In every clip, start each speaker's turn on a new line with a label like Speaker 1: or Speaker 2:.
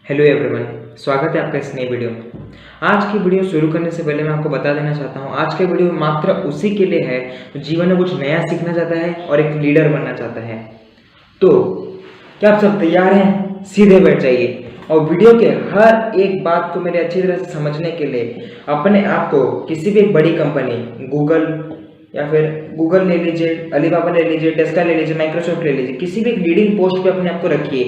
Speaker 1: Hello everyone, स्वागत है आपका इस नई वीडियो में। आज की वीडियो शुरू करने से पहले मैं आपको बता देना चाहता हूँ, आज का वीडियो मात्र उसी के लिए है जो जीवन में कुछ नया सीखना चाहता है और एक लीडर बनना चाहता है। तो क्या आप सब तैयार हैं? सीधे बैठ जाइए और वीडियो के हर एक बात को मेरे अच्छी तरह से समझने के लिए अपने आप को किसी भी एक बड़ी कंपनी, गूगल या फिर गूगल ले लीजिए, अलीबाबा ले लीजिए, टेस्ला ले लीजिए, माइक्रोसॉफ्ट ले लीजिए, किसी भी एक लीडिंग पोस्ट पे अपने आप को रखिए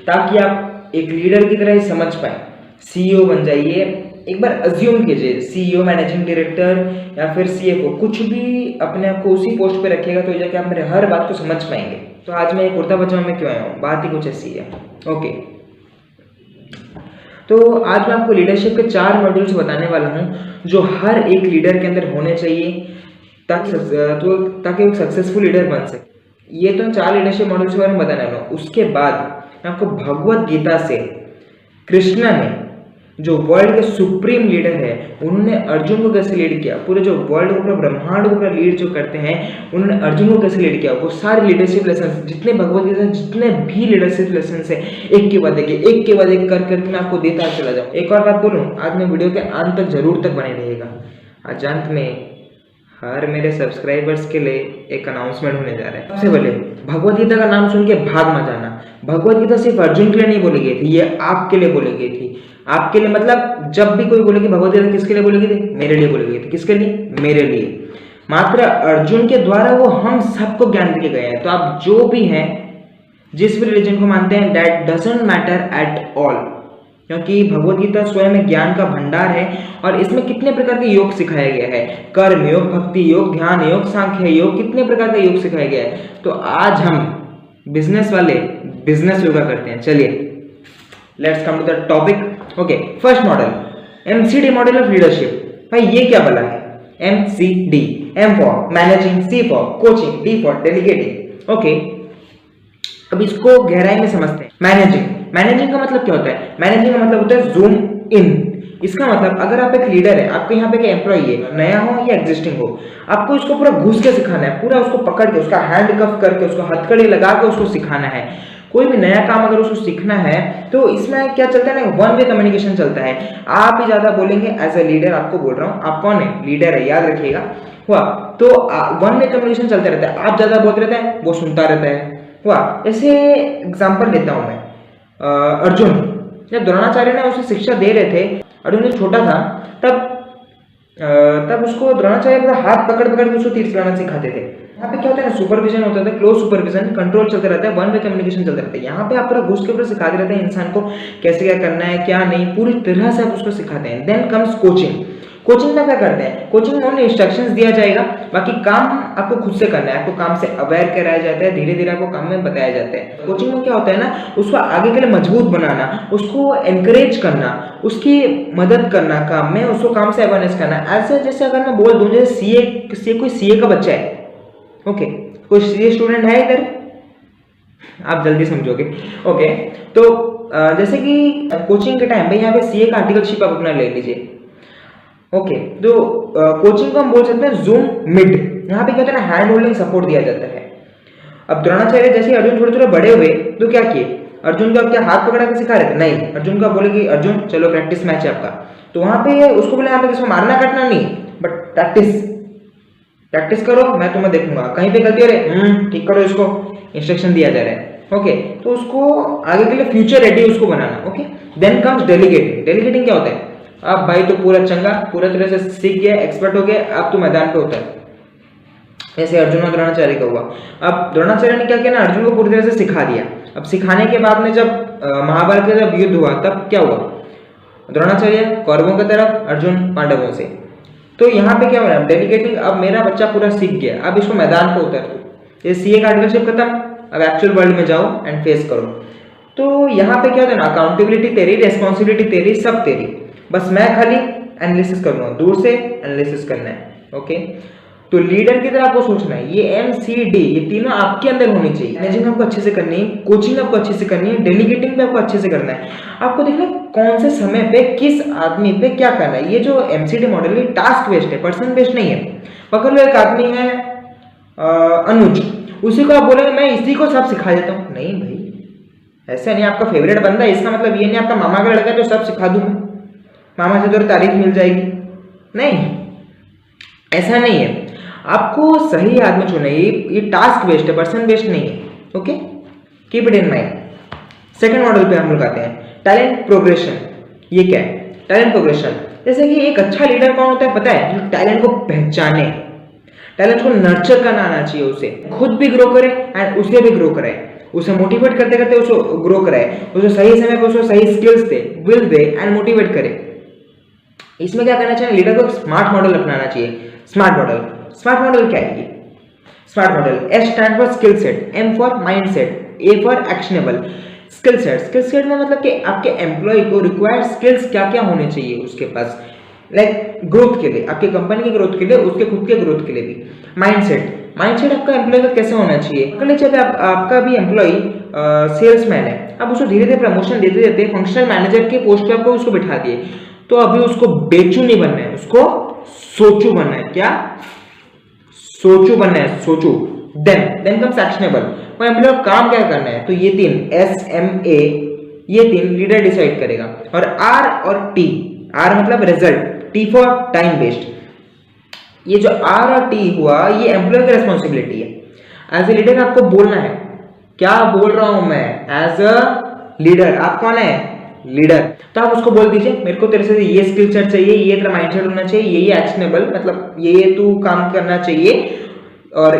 Speaker 1: ताकि आप एक लीडर की तरह ही समझ पाए। सीईओ बन जाइए, एक बार अज्यूम कीजिए सीईओ, मैनेजिंग डायरेक्टर या फिर सीएफओ, कुछ भी अपने आप को उसी पोस्ट पे रखिएगा तो जाके आप मेरे हर बात को समझ पाएंगे। तो आज मैं कुर्ता पजामा में क्यों आया हूँ, बात ही कुछ ऐसी है। ओके, तो आज मैं आपको लीडरशिप के 4 मॉड्यूल्स बताने वाला हूँ जो हर एक लीडर के अंदर होने चाहिए ताकि वो सक्सेसफुल लीडर बन सके। ये तो 4 लीडरशिप मॉड्यूल्स के बारे में बताने वाला हूँ। उसके बाद आपको भगवत गीता से कृष्णा ने, जो वर्ल्ड के सुप्रीम लीडर है, उन्होंने अर्जुन को कैसे लीड किया, पूरे जो वर्ल्ड को, पूरा ब्रह्मांड को पूरा लीड जो करते हैं, उन्होंने अर्जुन को कैसे लीड किया, वो सारे लीडरशिप लेसन, जितने भगवत गीता जितने भी लीडरशिप लेसन है, एक के बाद एक कर मैं आपको देता चला जाऊँ। एक और बात बोलूँ, आज मैं वीडियो के अंत तक जरूर तक बने रहेगा। आज अंत में हर मेरे सब्सक्राइबर्स के लिए एक अनाउंसमेंट होने जा रहा है। सबसे पहले भगवत गीता का नाम सुन के भाग मत जाना। भगवत गीता सिर्फ अर्जुन के लिए नहीं बोली गई थी, ये आपके लिए बोली गई थी। आपके लिए मतलब जब भी कोई बोलेगी भगवत गीता किसके लिए बोली गई थी? मेरे लिए बोली गई थी। किसके लिए? मेरे लिए। मात्र अर्जुन के द्वारा वो हम सबको ज्ञान दिए गए हैं। तो आप जो भी हैं, जिस भी रिलीजन को मानते हैं, that doesn't matter at all, क्योंकि भगवत गीता स्वयं ज्ञान का भंडार है और इसमें कितने प्रकार के योग सिखाया गया है। कर्म योग, भक्ति योग, ध्यान योग, सांख्य योग, कितने प्रकार का योग सिखाया गया है। तो आज हम बिजनेस वाले बिजनेस योगा करते हैं। चलिए, let's come to the topic. Okay, first model, MCD model of leadership. भाई ये क्या बोला है? MCD, M for managing, C for coaching, D for delegating. Okay, अब इसको गहराई में समझते हैं। मैनेजिंग का मतलब क्या होता है? मैनेजिंग का मतलब होता है जूम इन। इसका मतलब अगर आप एक लीडर है, आपके यहाँ पे एक एम्प्लॉई है, नया हो या एग्जिस्टिंग हो, आपको इसको पूरा घुस के सिखाना है, पूरा उसको पकड़ के, उसका हैंड कफ करके, उसको हथकड़ी लगा के उसको सिखाना है। कोई भी नया काम अगर उसको सीखना है तो इसमें क्या चलता है ना, वन वे कम्युनिकेशन चलता है। आप ही ज्यादा बोलेंगे, एज ए लीडर आपको बोल रहा हूँ, आप कौन है? लीडर है, याद रखिएगा। हुआ तो वन वे कम्युनिकेशन चलता रहता है। आप ज्यादा बोलते रहते हैं, वो सुनता रहता है। हुआ, जैसे एग्जाम्पल लेता हूं मैं, अर्जुन, जब द्रोणाचार्य ने उसे शिक्षा दे रहे थे, अर्जुन जब छोटा था तब उसको द्रोणाचार्य पूरा हाथ पकड़ पकड़ के उसको तीर चलाना सिखाते थे। यहाँ पे क्या होता है ना, सुपरविजन होता था, क्लोज सुपरविजन, कंट्रोल चलता रहता है, वन वे कम्युनिकेशन चलता रहता है। यहाँ पे आप पूरा घुस के पूरा सिखाते रहते हैं इंसान को कैसे क्या करना है, क्या नहीं, पूरी तरह से आप उसको सिखाते हैं। Then comes coaching. कोचिंग में क्या करते हैं? कोचिंग में ओनली इंस्ट्रक्शंस दिया जाएगा, बाकी काम आपको खुद से करना है। आपको काम से अवेयर कराया जाता है, धीरे धीरे आपको काम में बताया जाता है। कोचिंग में क्या होता है ना, उसको आगे के लिए मजबूत बनाना, उसको एनकरेज करना, उसकी मदद करना काम में, उसको काम से अवेयरनेस करना। ऐसे जैसे अगर मैं बोल दूं, जैसे कोई सीए का बच्चा है, ओके, कोई सीए स्टूडेंट है इधर? आप जल्दी समझोगे। ओके, तो जैसे कि कोचिंग के टाइम पे यहाँ पे सीए का आर्टिकलशिप आप अपना ले लीजिए। ओके, तो कोचिंग को हम बोल सकते हैं जूम मिड। यहाँ पे क्या होता है ना, हैंड होल्डिंग सपोर्ट दिया जाता है। अब द्रोणाचार्य जैसे अर्जुन थोड़े थोड़े बड़े हुए तो क्या किए? अर्जुन को क्या हाथ पकड़ा के सिखा रहे थे? नहीं, अर्जुन का बोले कि अर्जुन चलो प्रैक्टिस मैच है आपका। तो वहां पे उसको बोले यहाँ पे किसको मारना काटना नहीं, बट प्रैक्टिस करो, मैं तुम्हें देखूंगा, कहीं पे गलती हो रही ठीक करो, इसको इंस्ट्रक्शन दिया जा रहा है। ओके, तो उसको आगे के लिए फ्यूचर रेडी उसको बनाना। Okay, then comes delegating. Delegating क्या होता है? अब भाई तो पूरा चंगा, पूरा तरह से सीख गया, एक्सपर्ट हो गया, अब तो मैदान पे उतर। जैसे अर्जुन और द्रोणाचार्य का हुआ। अब द्रोणाचार्य ने क्या किया ना, अर्जुन को पूरी तरह से सिखा दिया। अब सिखाने के बाद में जब महाभारत का जब युद्ध हुआ तब क्या हुआ? द्रोणाचार्य कौरवों की तरफ, अर्जुन पांडवों से। तो यहाँ पे क्या हो रहा है? डेलीगेटिंग। अब मेरा बच्चा पूरा सीख गया, अब इसको मैदान पे उतर दो। ये सीए का आर्टिकलशिप खत्म, अब एक्चुअल वर्ल्ड में जाओ एंड फेस करो। तो यहाँ पे क्या होता है ना, अकाउंटेबिलिटी तेरी, रेस्पॉन्सिबिलिटी तेरी, सब तेरी, बस मैं खाली एनालिसिस करूंगा, दूर से एनालिसिस करना है। ओके, तो लीडर की तरह आपको सोचना है। ये एमसीडी, ये तीनों आपके अंदर होनी चाहिए। मैनेजिंग आपको अच्छे से करनी है, कोचिंग आपको अच्छे से करनी है, डेलीगेटिंग भी आपको अच्छे से करना है। आपको देखना है कौन से समय पे किस आदमी पे क्या करना है। ये जो एमसीडी मॉडल है टास्क बेस्ड है, पर्सन बेस्ड नहीं है। पकड़ लो एक आदमी है अनुज, उसी को आप बोलेंगे मैं इसी को सब सिखा देता हूँ, नहीं भाई, ऐसा नहीं आपका फेवरेट बंदा है इसका मतलब ये नहीं आपका मामा का लड़का है तो सब सिखा दूं मैं, मामा से तो तारीफ मिल जाएगी, नहीं, ऐसा नहीं है। आपको सही आदमी चुने, ये टास्क बेस्ड है, पर्सन बेस्ड नहीं है। Okay, keep it in mind. Second model पे हम लोग आते हैं, टैलेंट प्रोग्रेशन। ये क्या है टैलेंट प्रोग्रेशन? जैसे कि एक अच्छा लीडर कौन होता है पता है? जो टैलेंट को पहचाने, टैलेंट को नर्चर करना आना चाहिए, उसे खुद भी ग्रो करे एंड उसे भी ग्रो करे, उसे मोटिवेट करते करते उसको ग्रो कराए, उसे सही समय पर उसको सही skills they, will they and motivate करे। इसमें क्या करना चाहिए? लीडर को स्मार्ट मॉडल अपनाना चाहिए। स्मार्ट मॉडल, स्मार्ट मॉडल क्या है? Smart model, S stand for skill set, M for mind set, A for actionable. Skill set, skill set में मतलब कि आपके एम्प्लॉय को रिक्वायर्ड स्किल्स क्या क्या होने चाहिए उसके पास, लाइक ग्रोथ के लिए, आपके कंपनी के ग्रोथ के लिए, उसके खुद के ग्रोथ के लिए भी। माइंड सेट, माइंड सेट आपका एम्प्लॉय का कैसे होना चाहिए? अगर लीजिए आपका भी एम्प्लॉय सेल्समैन है, अब उसको धीरे धीरे प्रमोशन देते देते फंक्शनल मैनेजर के पोस्ट पे आपको उसको बिठा दिए, तो अभी उसको बेचू नहीं बनना है, उसको सोचू बनना है। क्या? सोचू बनना है, सोचू। देन कम्स एक्शनेबल, वो एम्प्लॉय को काम क्या करना है, तो ये तीन SMA, ये तीन लीडर डिसाइड करेगा। और R और T, R मतलब result, T for time waste. ये जो R और T हुआ ये एम्प्लॉय की रिस्पॉन्सिबिलिटी है। एज ए लीडर आपको बोलना है, क्या बोल रहा हूं मैं, एज अ लीडर। आप कौन है? लीडर। तो आप उसको बोल दीजिए मेरे को तेरे से ये स्किल सेट चाहिए, ये तेरा माइंडसेट होना चाहिए, ये एक्शनेबल मतलब ये तू काम करना चाहिए, और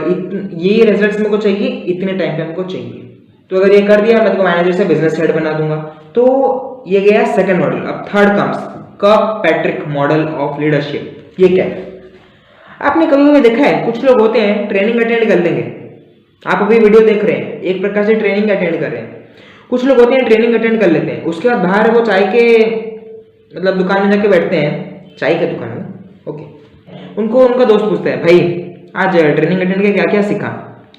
Speaker 1: ये रिजल्ट्स मेरे को चाहिए, इतने टाइम पे हमको चाहिए। तो अगर ये कर दिया मैं तो मैनेजर से बिजनेस हेड बना दूंगा। तो ये गया सेकंड मॉडल। अब third comes Kirkpatrick model of leadership. ये क्या है? आपने कभी कभी देखा है कुछ लोग होते हैं ट्रेनिंग अटेंड कर लेंगे, आप अभी वीडियो देख रहे हैं एक प्रकार से ट्रेनिंग अटेंड कर रहे हैं, कुछ लोग होते हैं ट्रेनिंग अटेंड कर लेते हैं, उसके बाद बाहर वो चाय के मतलब दुकान में जाके बैठते हैं, चाय के दुकान में, ओके, उनको उनका दोस्त पूछता है भाई आज ट्रेनिंग अटेंड के क्या क्या सीखा?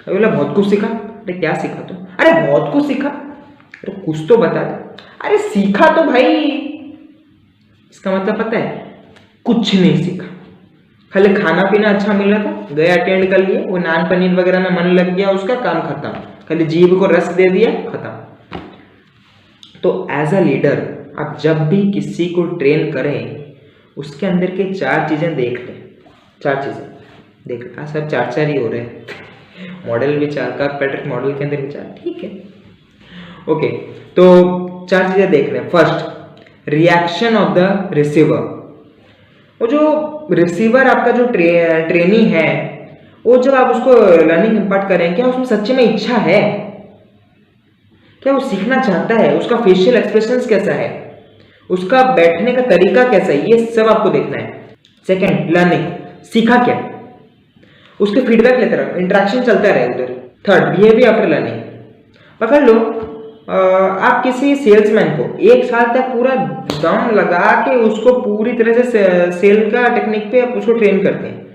Speaker 1: बोला बहुत कुछ सीखा। अरे क्या सीखा तुम? अरे बहुत कुछ सीखा। अरे कुछ तो बता दे। अरे सीखा तो भाई, इसका मतलब पता है? कुछ नहीं सीखा, खाली खाना पीना अच्छा मिल रहा था, गए अटेंड कर लिए, वो नान पनीर वगैरह में मन लग गया, उसका काम खत्म, खाली जीभ को रस दे दिया, खत्म। तो एज अ लीडर आप जब भी किसी को ट्रेन करें उसके अंदर के चार चीजें देख लें, चार चीजें देख लें। सब चार चार ही हो रहे हैं, मॉडल भी चार का, पैट्रिक मॉडल के अंदर भी चार, ठीक है, ओके। तो चार चीजें देख लें। First, reaction of the receiver. वो जो रिसीवर आपका जो ट्रेनी है, वो जब आप उसको लर्निंग इम्पार्ट करें, क्या उसमें सच्चे में इच्छा है? क्या वो सीखना चाहता है? उसका फेशियल एक्सप्रेशंस कैसा है? उसका बैठने का तरीका कैसा है? ये सब आपको देखना है। सेकंड, लर्निंग, सीखा क्या, उसके फीडबैक लेते रहो, इंटरेक्शन चलता रहे उधर। Third, behaviour after learning. पकड़ लो आप किसी सेल्समैन को 1 साल तक पूरा दम लगा के उसको पूरी तरह से सेल का टेक्निक पे आप उसको ट्रेन करते हैं,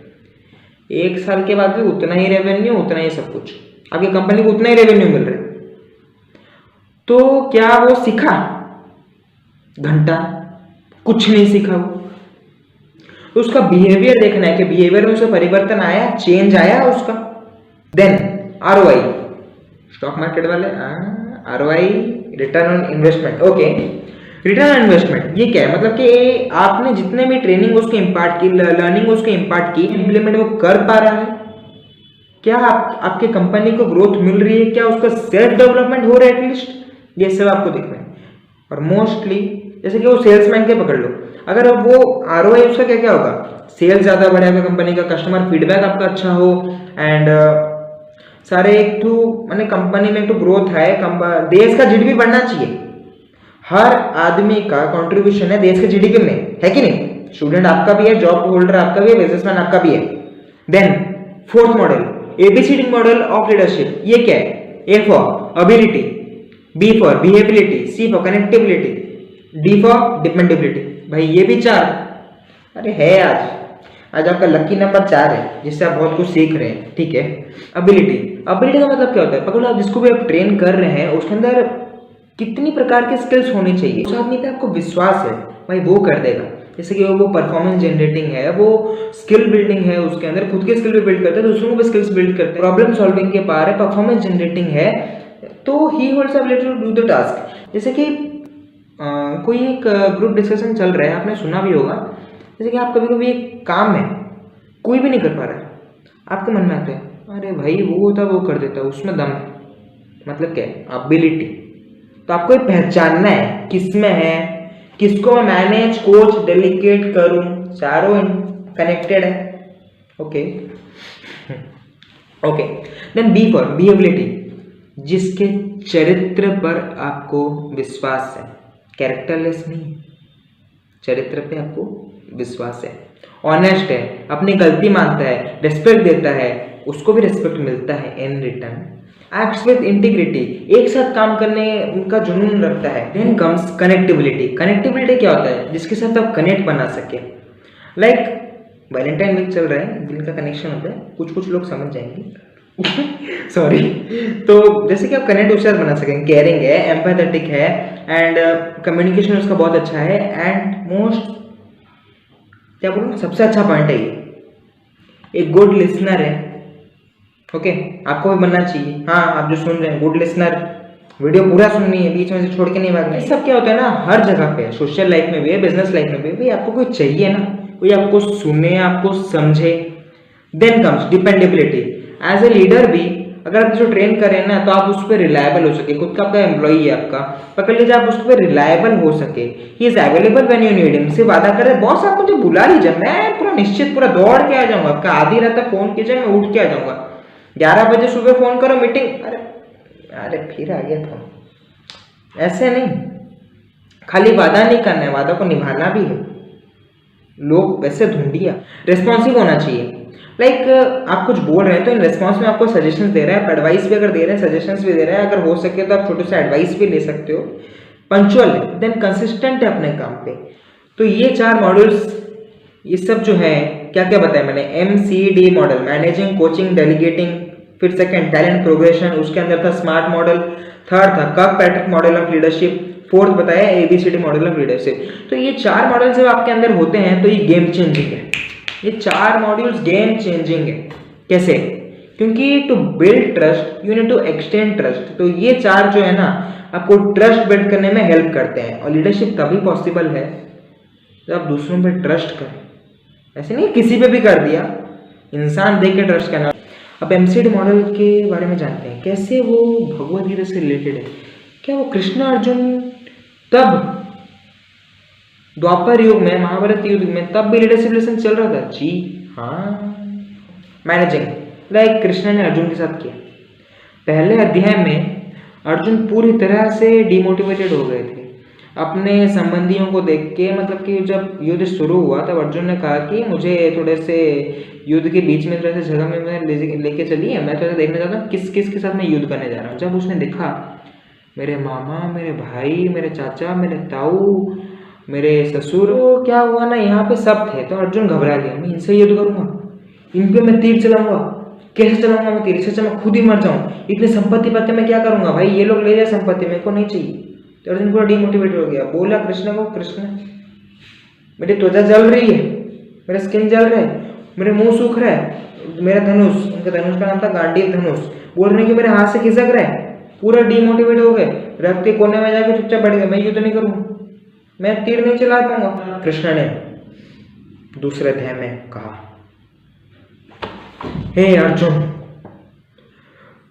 Speaker 1: 1 साल के बाद भी उतना ही रेवेन्यू, उतना ही सब कुछ, आपकी कंपनी को उतना ही रेवेन्यू मिल रहा है, तो क्या वो सीखा? घंटा कुछ नहीं सीखा वो। तो उसका बिहेवियर देखना है कि बिहेवियर में उसका परिवर्तन आया, चेंज आया उसका। देन ROI, स्टॉक मार्केट वाले ROI, return on investment. Okay, return on investment ये क्या है? मतलब कि आपने जितने भी ट्रेनिंग उसको इम्पार्ट की, लर्निंग उसको इम्पार्ट की, इम्प्लीमेंट वो कर पा रहा है? क्या आपके कंपनी को ग्रोथ मिल रही है? क्या उसका सेल्फ डेवलपमेंट हो रहा है एटलीस्ट? ये सब आपको देखना है। और मोस्टली जैसे कि वो सेल्समैन के पकड़ लो, अगर अब वो ROI उसका क्या क्या होगा? सेल्स ज्यादा बढ़ेगा कंपनी का, कस्टमर फीडबैक आपका अच्छा हो, एंड सारे एक तो मैंने कंपनी में एक तो ग्रोथ है, देश का GDP बढ़ना चाहिए, हर आदमी का कंट्रीब्यूशन है देश के GDP में, है कि नहीं? स्टूडेंट आपका भी है, जॉब होल्डर आपका भी है, बिजनेसमैन आपका भी है। Then fourth model, ABCD model of leadership. ये क्या है? A for ability, B for believability, C for connectivity, D for dependability. भाई ये भी 4, अरे है आज आपका लकी नंबर 4 है, जिससे आप बहुत कुछ सीख रहे हैं, ठीक है। अबिलिटी, अबिलिटी का मतलब क्या होता है? पकड़ो आप जिसको भी आप ट्रेन कर रहे हैं उसके अंदर कितनी प्रकार के स्किल्स होनी चाहिए, उस आदमी पे आपको विश्वास है, भाई वो कर देगा। जैसे कि वो परफॉर्मेंस जनरेटिंग है, वो स्किल बिल्डिंग है, उसके अंदर खुद के स्किल भी बिल्ड करते हैं, दूसरों को भी स्किल्स बिल्ड करते हैं, प्रॉब्लम सॉल्विंग के पार है, परफॉर्मेंस जनरेटिंग है, तो he holds ability to do the task. जैसे कि कोई एक ग्रुप डिस्कशन चल रहा है, आपने सुना भी होगा, जैसे कि आप कभी कभी एक काम है कोई भी नहीं कर पा रहा है, आपके मन में आता है अरे भाई वो होता वो कर देता, उसमें दम है, मतलब क्या है, एबिलिटी। तो आपको ये पहचानना है किस में है, किसको मैं मैनेज कोच डेलीगेट करूं, चारों कनेक्टेड है। Okay okay, then B for believability, जिसके चरित्र पर आपको विश्वास है, कैरेक्टरलेस नहीं, चरित्र पे आपको विश्वास है, ऑनेस्ट है, अपनी गलती मानता है, रिस्पेक्ट देता है, उसको भी रिस्पेक्ट मिलता है in return, acts with integrity, एक साथ काम करने का जुनून रखता है। Then comes connectivity. कनेक्टिविटी क्या होता है, जिसके साथ आप कनेक्ट बना सके, लाइक वैलेंटाइन वीक चल रहा है, दिल का कनेक्शन होता है, कुछ कुछ लोग समझ जाएंगे सॉरी। तो जैसे कि आप कनेक्ट उसके साथ बना सकें, केयरिंग है, एम्पैथेटिक है, एंड कम्युनिकेशन उसका बहुत अच्छा है, एंड मोस्ट क्या बोलूँ सबसे अच्छा पॉइंट है ये, एक गुड लिसनर है। ओके, आपको भी बनना चाहिए। हाँ, आप जो सुन रहे हैं गुड लिसनर, वीडियो पूरा सुननी है, बीच में से छोड़ के नहीं भागना। ये सब क्या होता है ना, हर जगह पे, सोशल लाइफ में भी है, बिजनेस लाइफ में भी है, भाई आपको कोई चाहिए ना, कोई आपको सुने, आपको समझे। Then comes dependability. As a leader भी अगर आप जो ट्रेन करें ना, तो आप उस पर रिलायबल हो सके, खुद का आपका एम्प्लॉई है आपका, पकड़ लीजिए, आप उस पर रिलायबल हो सके, he is available when you need him. से वादा करे बॉस आप मुझे बुला लीजिए, मैं पूरा निश्चित पूरा दौड़ के आ जाऊंगा, आपका आधी रात तक फोन कीजिए, मैं उठ के आ जाऊंगा, 11 बजे सुबह फोन करो मीटिंग, अरे अरे फिर आ गया फोन। ऐसे नहीं, खाली वादा नहीं करना है, वादा को निभाना भी है। लोग वैसे ढूंढिया, रिस्पॉन्सिव होना चाहिए, लाइक आप कुछ बोल रहे हैं तो इन रिस्पॉन्स में आपको सजेशंस दे रहा है, एडवाइस भी अगर दे रहे हैं, सजेशंस भी दे रहा है, अगर हो सके तो आप छोटे से एडवाइस भी ले सकते हो। पंक्चुअल है, देन कंसिस्टेंट है अपने काम पे। तो ये 4 मॉड्यूल्स, ये सब जो है क्या क्या बताया मैंने, MCD model, managing, coaching, delegating, फिर सेकंड टैलेंट प्रोग्रेशन, उसके अंदर था स्मार्ट मॉडल, थर्ड था कर्कपैट्रिक मॉडल ऑफ लीडरशिप, फोर्थ बताया ABCD मॉडल ऑफ लीडरशिप। तो ये 4 मॉडल जब आपके अंदर होते हैं तो ये गेम चेंजिंग है, ये 4 मॉड्यूल्स गेम चेंजिंग है। कैसे? क्योंकि to build trust you need to extend trust. तो ये 4 जो है ना, आपको ट्रस्ट बिल्ड करने में हेल्प करते हैं, और लीडरशिप तभी पॉसिबल है जब आप दूसरों पे ट्रस्ट करें। ऐसे नहीं किसी पे भी कर दिया, इंसान देख के ट्रस्ट करना। अब MCD मॉडल के बारे में जानते हैं, कैसे वो भगवद गीता से रिलेटेड है। क्या वो कृष्ण अर्जुन तब द्वापर युग में, महाभारत युग में, तब भी लीडरशिप लेसन चल रहा था? जी हाँ, मैनेजिंग, लाइक कृष्ण ने अर्जुन के साथ किया। पहले अध्याय में अर्जुन पूरी तरह से डिमोटिवेटेड हो गए थे अपने संबंधियों को देख के, मतलब कि जब युद्ध शुरू हुआ तब अर्जुन ने कहा कि मुझे थोड़े से युद्ध के बीच में थोड़े से जगह में लेके चलिए, मैं थोड़ा देखना चाहता हूँ किस किस के साथ मैं युद्ध करने जा रहा हूँ। जब उसने देखा मेरे मामा, मेरे भाई, मेरे चाचा, मेरे ताऊ, मेरे ससुर, तो क्या हुआ ना, यहाँ पे सब थे, तो अर्जुन घबरा गया, मैं इनसे युद्ध करूंगा, इन पे मैं तीर चलाऊंगा, कैसे चलाऊंगा मैं तीर, इससे मैं खुद ही मर जाऊं, इतनी संपत्ति पाके मैं क्या करूंगा, भाई ये लोग ले जाए संपत्ति, मेरे को नहीं चाहिए। तो अर्जुन पूरा डिमोटिवेट हो गया, बोला कृष्ण को, कृष्ण मेरी त्वचा जल रही है, मेरा स्किन जल रहा है, मेरे मुंह सूख रहा है, मेरा धनुष, उनका धनुष का नाम था गांडीव धनुष, बोल रहे कि मेरे हाथ से खिसक रहा है, पूरा डिमोटिवेट हो गए, रथ के कोने में जाके चुपचाप बैठ गए, मैं युद्ध नहीं करूंगा, मैं तीर नहीं चला पाऊंगा। कृष्ण ने दूसरे अध्याय में कहा, हे अर्जुन,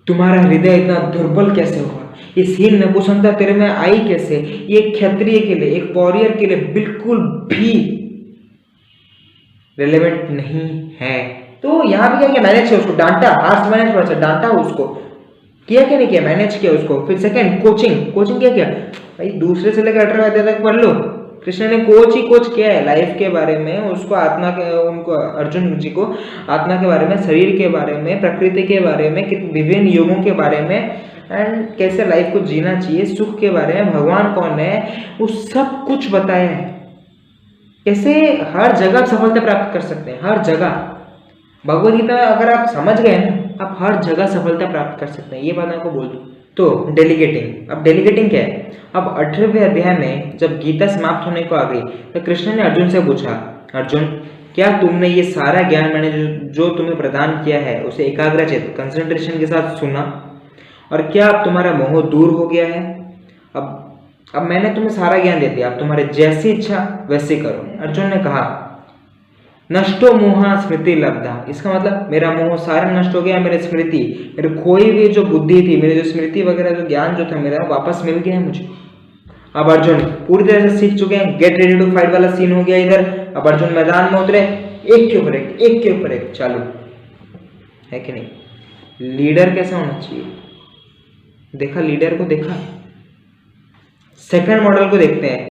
Speaker 1: तुम्हारा हृदय इतना दुर्बल कैसे हुआ, इस हीन नपुंसकता तेरे में आई कैसे? ये क्षत्रिय के लिए, एक वॉरियर के लिए बिल्कुल भी रिलेवेंट नहीं है। तो यहाँ भी क्या किया, मैनेज किया उसको, डांटा, हार्श मैनेज, थोड़ा सा डांटा उसको, किया क्या नहीं किया, मैनेज किया उसको। फिर सेकंड कोचिंग, कोचिंग क्या किया, भाई दूसरे से लेकर 18 अध्याय तक पढ़ लो, कृष्ण ने कोच ही कोच किया है लाइफ के बारे में, उसको आत्मा के, उनको अर्जुन जी को आत्मा के बारे में, शरीर के बारे में, प्रकृति के बारे में, विभिन्न युगों के बारे में, एंड कैसे लाइफ को जीना चाहिए, सुख के बारे में, भगवान कौन है, वो सब कुछ बताया है। कैसे हर जगह सफलता प्राप्त कर सकते हैं, हर जगह। भगवद गीता अगर आप समझ गए ना, आप हर जगह सफलता प्राप्त कर सकते हैं, ये बात आपको बोल दूं। तो डेलीगेटिंग, अब डेलीगेटिंग क्या है? अब 18वें अध्याय में जब गीता समाप्त होने को आ गई तो कृष्ण ने अर्जुन से पूछा, अर्जुन क्या तुमने ये सारा ज्ञान मैंने जो तुम्हें प्रदान किया है उसे एकाग्रचित्त, कंसंट्रेशन के साथ सुना और क्या अब तुम्हारा मोह दूर हो गया है? अब मैंने तुम्हें सारा ज्ञान दे दिया, अब तुम्हारे जैसी इच्छा वैसे करो। अर्जुन ने कहा नष्टो मोहा स्मृति लब्धा, इसका मतलब मेरा मोह सारा नष्ट हो गया, मेरी स्मृति, मेरी खोई हुई जो बुद्धि थी, मेरी जो स्मृति वगैरह जो ज्ञान जो था मेरा वापस मिल गया है मुझे। अब अर्जुन पूरी तरह से सीख चुके हैं, गेट रेडी टू फाइट वाला सीन हो गया इधर। अब अर्जुन मैदान में उतरे, एक के ऊपर एक चालू, है कि नहीं? लीडर कैसा होना चाहिए? देखा लीडर को, देखा। सेकंड मॉडल को देखते हैं।